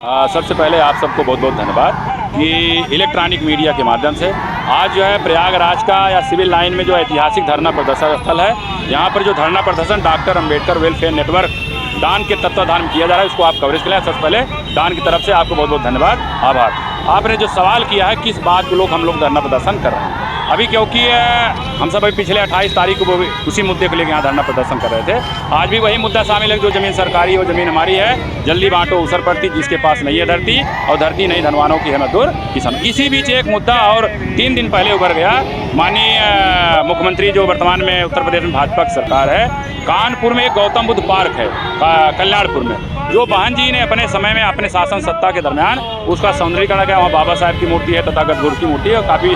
सबसे पहले आप सबको बहुत बहुत धन्यवाद कि इलेक्ट्रॉनिक मीडिया के माध्यम से आज जो है प्रयागराज का या सिविल लाइन में जो ऐतिहासिक धरना प्रदर्शन स्थल है, यहाँ पर जो धरना प्रदर्शन डॉक्टर अंबेडकर वेलफेयर नेटवर्क डान के तत्वाधान में किया जा रहा है, उसको आप कवरेज करें। सबसे पहले डान की तरफ से आपको बहुत बहुत धन्यवाद, आभार। आपने जो सवाल किया है किस बात को लोग हम लोग धरना प्रदर्शन कर रहे हैं अभी, क्योंकि हम सब अभी पिछले 28 तारीख को उसी मुद्दे को लेकर यहाँ धरना प्रदर्शन कर रहे थे। आज भी वही मुद्दा शामिल है, जो ज़मीन सरकारी वो ज़मीन हमारी है, जल्दी बांटो उसर पड़ती, जिसके पास नहीं है धरती और धरती नहीं धनवानों की है मजदूर किसान। इसी बीच एक मुद्दा और 3 दिन पहले उभर गया। माननीय मुख्यमंत्री जो वर्तमान में उत्तर प्रदेश में भाजपा की सरकार है, कानपुर में एक गौतम बुद्ध पार्क है कल्याणपुर में, जो बहन जी ने अपने समय में अपने शासन सत्ता के दरमियान उसका सौंदर्यीकरण किया। वहाँ बाबा साहब की मूर्ति है, तथागत गुरु की मूर्ति है और काफ़ी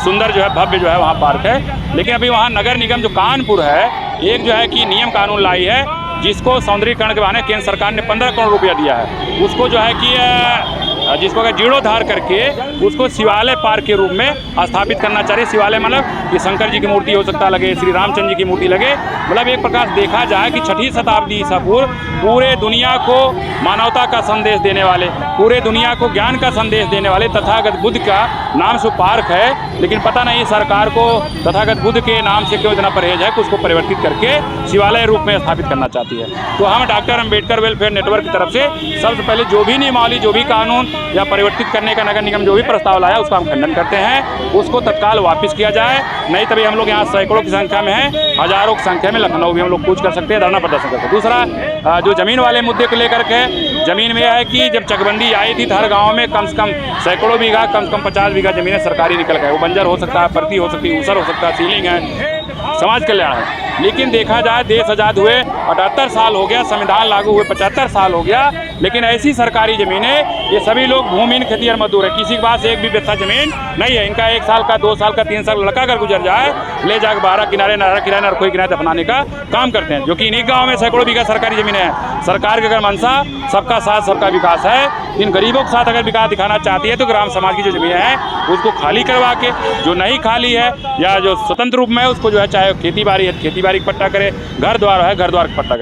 सुंदर जो है भव्य जो है वहाँ पार्क है। लेकिन अभी वहाँ नगर निगम जो कानपुर है, एक जो है कि नियम कानून लाई है, जिसको सौंदर्यीकरण के बहाने केंद्र सरकार ने 15 करोड़ रुपया दिया है। उसको जो है कि जिसको जीर्णोद्धार करके उसको शिवालय पार्क के रूप में स्थापित करना चाहिए। शिवालय मतलब कि शंकर जी की मूर्ति हो सकता लगे, श्री रामचंद्र जी की मूर्ति लगे, मतलब एक प्रकार देखा जाए कि 6वीं शताब्दी ईसा पूर्व पूरे दुनिया को मानवता का संदेश देने वाले, पूरे दुनिया को ज्ञान का संदेश देने वाले तथागत बुद्ध का नाम से पार्क है। लेकिन पता नहीं सरकार को तथागत बुद्ध के नाम से क्यों इतना परहेज है कि उसको परिवर्तित करके शिवालय रूप में स्थापित करना चाहती है। तो हम डॉक्टर अंबेडकर वेलफेयर नेटवर्क की तरफ से सबसे पहले जो भी नियमावली, जो भी कानून या परिवर्तित करने का नगर निगम जो भी प्रस्ताव लाया उसका हम खंडन करते हैं, उसको तत्काल वापस किया जाए। नहीं तभी हम लोग यहाँ सैकड़ों की संख्या में हैं, हजारों की संख्या में लखनऊ भी हम लोग कूच कर सकते हैं, धरना प्रदर्शन करते हैं। दूसरा जो ज़मीन वाले मुद्दे को लेकर के, ज़मीन में है कि जब चकबंदी आई थी तो हर गाँव में कम से कम सैकड़ों बीघा, कम से कम 50 बीघा ज़मीनें सरकारी निकल गए। वो बंजर हो सकता है, परती हो सकती है, ऊसर हो सकता है, सीलिंग है, समाज कल्याण है। लेकिन देखा जाए देश आज़ाद हुए 78 साल हो गया, संविधान लागू हुए 75 साल हो गया, लेकिन ऐसी सरकारी ज़मीनें ये सभी लोग भूमिहीन खेतिहर मजदूर है, किसी के पास एक भी बिस्सा ज़मीन नहीं है। इनका 1 साल का, 2 साल का, 3 साल का लड़का अगर गुजर जाए, ले जाकर 12 किनारे, नारा किनारे, नरखोई किनारे दफनाने का काम करते हैं, जो कि इन्हीं गाँव में सैकड़ों बीघा सरकारी ज़मीनें हैं। सरकार की अगर मंशा सबका साथ सबका विकास है, इन गरीबों के साथ अगर विकास दिखाना चाहती है तो ग्राम समाज की जो ज़मीनें हैं उसको खाली करवा के, जो नहीं खाली है या जो स्वतंत्र रूप में है उसको जो है, चाहे खेती बाड़ी है खेती बाड़ी का पट्टा करे, घर द्वार है घर द्वार का पट्टा करे।